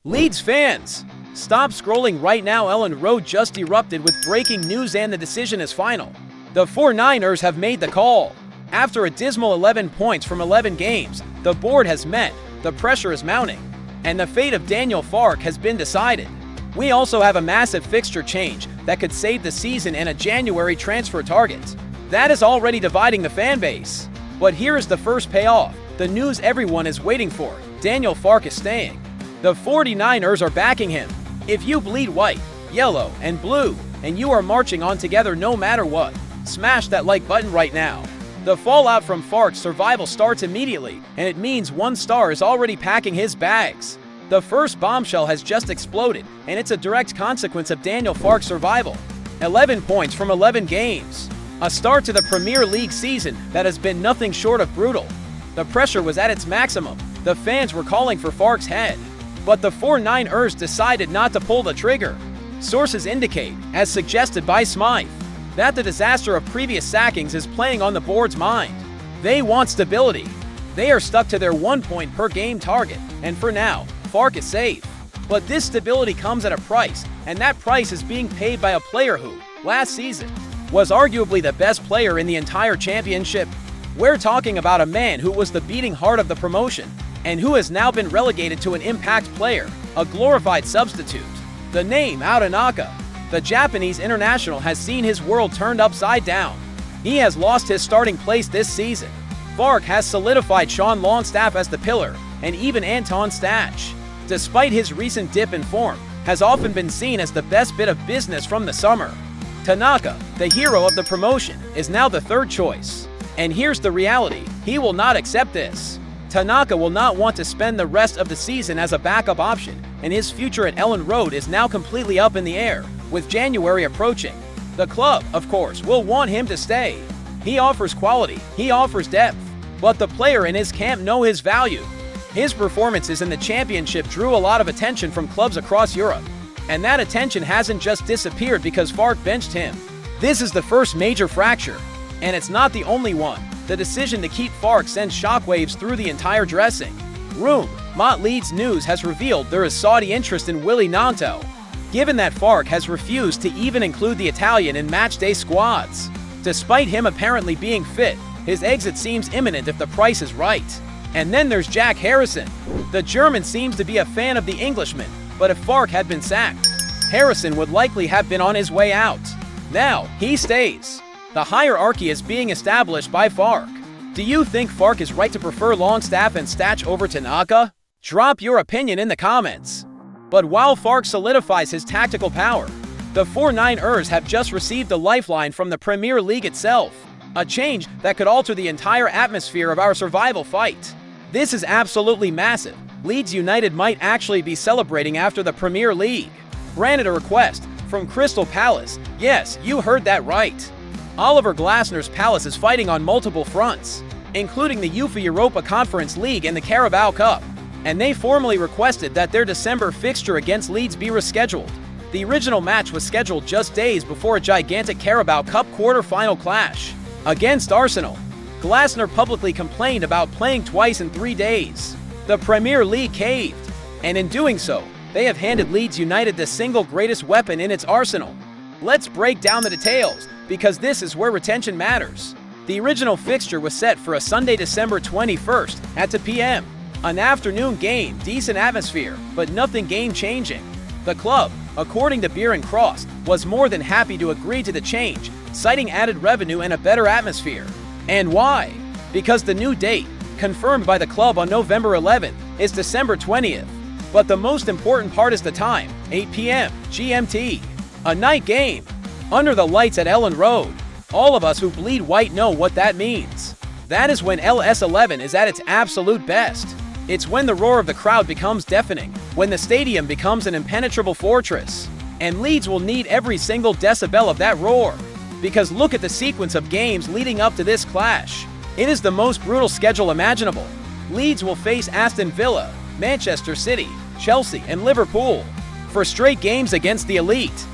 Leeds fans, stop scrolling right now. Elland Road just erupted with breaking news and the decision is final. The 49ers have made the call. After a dismal 11 points from 11 games, the board has met, the pressure is mounting, and the fate of Daniel Farke has been decided. We also have a massive fixture change that could save the season and a January transfer target. That is already dividing the fan base. But here is the first payoff, the news everyone is waiting for. Daniel Farke is staying. The 49ers are backing him. If you bleed white, yellow, and blue, and you are marching on together no matter what, smash that like button right now. The fallout from Farke's survival starts immediately, and it means one star is already packing his bags. The first bombshell has just exploded, and it's a direct consequence of Daniel Farke's survival. 11 points from 11 games. A start to the Premier League season that has been nothing short of brutal. The pressure was at its maximum. The fans were calling for Farke's head. But the 49ers decided not to pull the trigger. Sources indicate, as suggested by Smythe, that the disaster of previous sackings is playing on the board's mind. They want stability. They are stuck to their 1 point per game target, and for now, Farke is safe. But this stability comes at a price, and that price is being paid by a player who, last season, was arguably the best player in the entire championship. We're talking about a man who was the beating heart of the promotion, and who has now been relegated to an impact player, a glorified substitute. The name Tanaka, the Japanese international, has seen his world turned upside down. He has lost his starting place this season. Farke has solidified Sean Longstaff as the pillar, and even Anton Stach, despite his recent dip in form, has often been seen as the best bit of business from the summer. Tanaka, the hero of the promotion, is now the third choice. And here's the reality, he will not accept this. Tanaka will not want to spend the rest of the season as a backup option, and his future at Elland Road is now completely up in the air, with January approaching. The club, of course, will want him to stay. He offers quality, he offers depth, but the player and his camp know his value. His performances in the championship drew a lot of attention from clubs across Europe, and that attention hasn't just disappeared because Farke benched him. This is the first major fracture, and it's not the only one. The decision to keep Farke sends shockwaves through the entire dressing room. Leeds News has revealed there is Saudi interest in Willy Nanto, given that Farke has refused to even include the Italian in matchday squads. Despite him apparently being fit, his exit seems imminent if the price is right. And then there's Jack Harrison. The German seems to be a fan of the Englishman, but if Farke had been sacked, Harrison would likely have been on his way out. Now, he stays. The hierarchy is being established by Farke. Do you think Farke is right to prefer Longstaff and Stach over Tanaka? Drop your opinion in the comments. But while Farke solidifies his tactical power, the 49ers have just received a lifeline from the Premier League itself. A change that could alter the entire atmosphere of our survival fight. This is absolutely massive. Leeds United might actually be celebrating after the Premier League. Granted a request from Crystal Palace. Yes, you heard that right. Oliver Glasner's Palace is fighting on multiple fronts, including the UEFA Europa Conference League and the Carabao Cup, and they formally requested that their December fixture against Leeds be rescheduled. The original match was scheduled just days before a gigantic Carabao Cup quarter-final clash against Arsenal. Glasner publicly complained about playing twice in 3 days. The Premier League caved, and in doing so, they have handed Leeds United the single greatest weapon in its arsenal. Let's break down the details, because this is where retention matters. The original fixture was set for a Sunday, December 21st at 2 p.m. An afternoon game, decent atmosphere, but nothing game-changing. The club, according to Beer and Cross, was more than happy to agree to the change, citing added revenue and a better atmosphere. And why? Because the new date, confirmed by the club on November 11th, is December 20th. But the most important part is the time, 8 p.m. GMT. A night game, under the lights at Elland Road. All of us who bleed white know what that means. That is when LS11 is at its absolute best. It's when the roar of the crowd becomes deafening, when the stadium becomes an impenetrable fortress. And Leeds will need every single decibel of that roar. Because look at the sequence of games leading up to this clash. It is the most brutal schedule imaginable. Leeds will face Aston Villa, Manchester City, Chelsea, and Liverpool for straight games against the elite.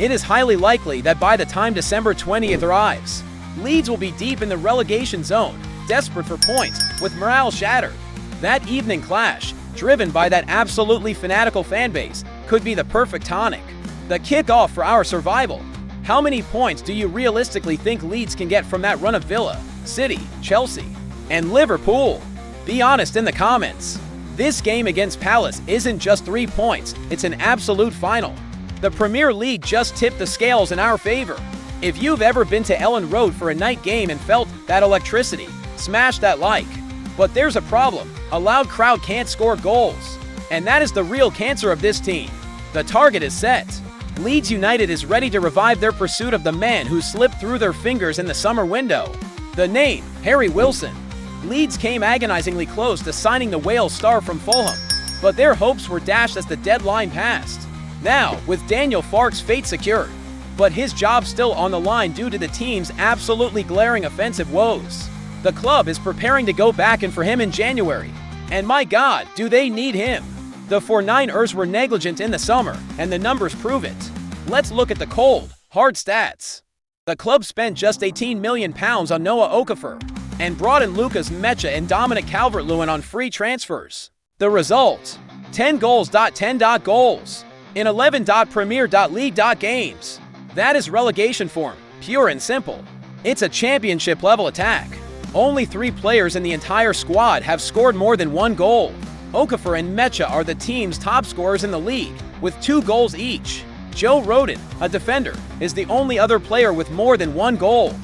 It is highly likely that by the time December 20th arrives, Leeds will be deep in the relegation zone, desperate for points, with morale shattered. That evening clash driven by that absolutely fanatical fanbase, could be the perfect tonic. The kickoff for our survival. How many points do you realistically think Leeds can get from that run of Villa, City, Chelsea, and Liverpool? Be honest in the comments. This game against Palace isn't just 3 points, it's an absolute final. The Premier League just tipped the scales in our favor. If you've ever been to Elland Road for a night game and felt that electricity, smash that like. But there's a problem. A loud crowd can't score goals. And that is the real cancer of this team. The target is set. Leeds United is ready to revive their pursuit of the man who slipped through their fingers in the summer window. The name, Harry Wilson. Leeds came agonizingly close to signing the Wales star from Fulham, but their hopes were dashed as the deadline passed. Now, with Daniel Farke's fate secured, but his job still on the line due to the team's absolutely glaring offensive woes. The club is preparing to go back in for him in January, and my God, do they need him. The 49ers were negligent in the summer, and the numbers prove it. Let's look at the cold, hard stats. The club spent just £18 million on Noah Okafor, and brought in Lucas Mecha and Dominic Calvert-Lewin on free transfers. The result, 10 goals. In 11 Premier League games. That is relegation form, pure and simple. It's a championship level attack. Only 3 players in the entire squad have scored more than 1 goal. Okafor and Mecha are the team's top scorers in the league, with 2 goals each. Joe Rodon, a defender, is the only other player with more than 1 goal.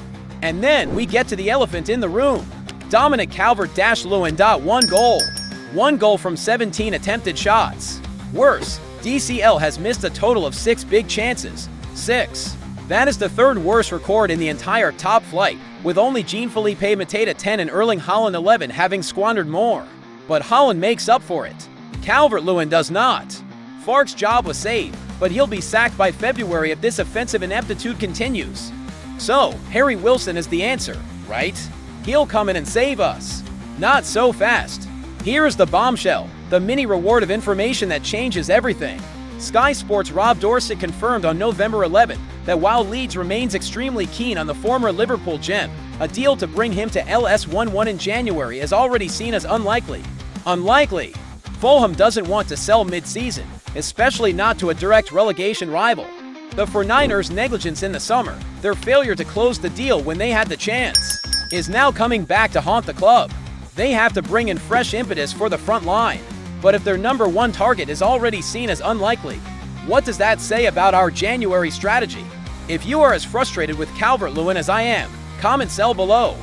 And then we get to the elephant in the room. Dominic Calvert-Lewin. 1 goal. 1 goal from 17 attempted shots. Worse, DCL has missed a total of 6 big chances. 6. That is the 3rd worst record in the entire top flight, with only Jean-Philippe Mateta 10 and Erling Haaland 11 having squandered more. But Haaland makes up for it. Calvert-Lewin does not. Farke's job was saved, but he'll be sacked by February if this offensive ineptitude continues. So, Harry Wilson is the answer, right? He'll come in and save us. Not so fast. Here is the bombshell, the mini reward of information that changes everything. Sky Sports' Rob Dorsett confirmed on November 11 that while Leeds remains extremely keen on the former Liverpool gem, a deal to bring him to LS11 in January is already seen as unlikely. Unlikely. Fulham doesn't want to sell mid-season, especially not to a direct relegation rival. The 49ers' negligence in the summer, their failure to close the deal when they had the chance, is now coming back to haunt the club. They have to bring in fresh impetus for the front line. But if their number 1 target is already seen as unlikely, what does that say about our January strategy? If you are as frustrated with Calvert-Lewin as I am, comment cell below.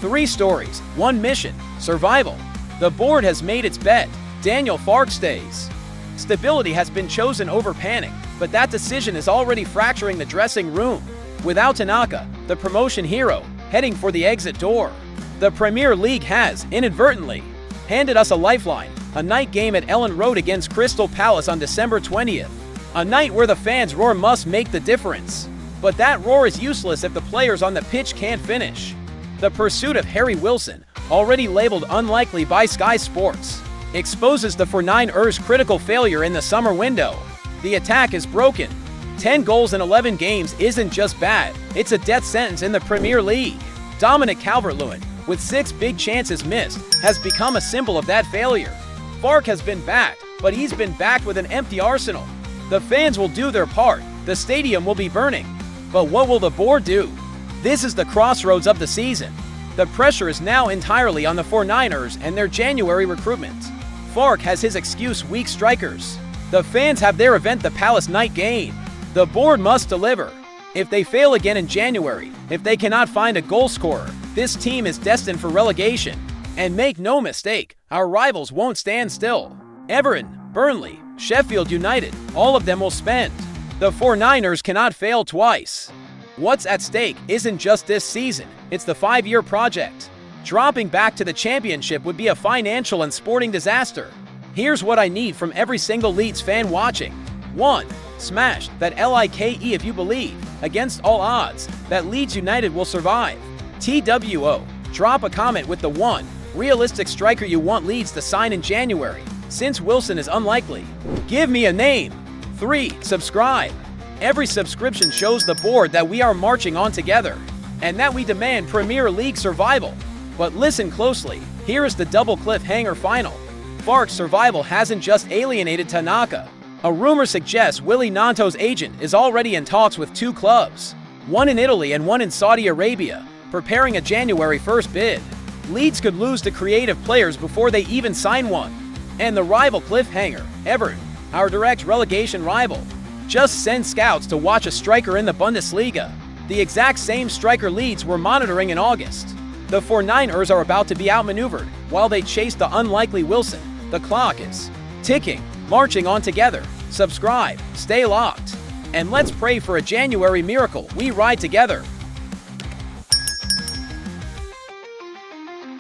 3 stories, 1 mission, survival. The board has made its bet. Daniel Farke stays. Stability has been chosen over panic, but that decision is already fracturing the dressing room. Without Tanaka, the promotion hero, heading for the exit door. The Premier League has, inadvertently, handed us a lifeline, a night game at Elland Road against Crystal Palace on December 20th. A night where the fans' roar must make the difference. But that roar is useless if the players on the pitch can't finish. The pursuit of Harry Wilson, already labeled unlikely by Sky Sports, exposes the 49ers' critical failure in the summer window. The attack is broken. 10 goals in 11 games isn't just bad, it's a death sentence in the Premier League. Dominic Calvert-Lewin, with 6 big chances missed, has become a symbol of that failure. Farke has been backed, but he's been backed with an empty arsenal. The fans will do their part, the stadium will be burning. But what will the board do? This is the crossroads of the season. The pressure is now entirely on the 49ers and their January recruitment. Farke has his excuse: weak strikers. The fans have their event, the Palace night game. The board must deliver. If they fail again in January, if they cannot find a goal scorer, this team is destined for relegation. And make no mistake, our rivals won't stand still. Everton, Burnley, Sheffield United, all of them will spend. The 49ers cannot fail twice. What's at stake isn't just this season, it's the 5-year project. Dropping back to the championship would be a financial and sporting disaster. Here's what I need from every single Leeds fan watching. 1. Smash that like if you believe, against all odds, that Leeds United will survive. TWO. Drop a comment with the 1 realistic striker you want Leeds to sign in January, since Wilson is unlikely. Give me a name. 3. Subscribe. Every subscription shows the board that we are marching on together, and that we demand Premier League survival. But listen closely, here is the double cliffhanger final. Farc's survival hasn't just alienated Tanaka. A rumor suggests Willie Nanto's agent is already in talks with 2 clubs, one in Italy and one in Saudi Arabia, preparing a January 1st bid. Leeds could lose to creative players before they even sign one. And the rival cliffhanger, Everton, our direct relegation rival, just sent scouts to watch a striker in the Bundesliga, the exact same striker Leeds were monitoring in August. The 49ers are about to be outmaneuvered while they chase the unlikely Wilson. The clock is ticking, marching on together. Subscribe, stay locked, and let's pray for a January miracle. We ride together.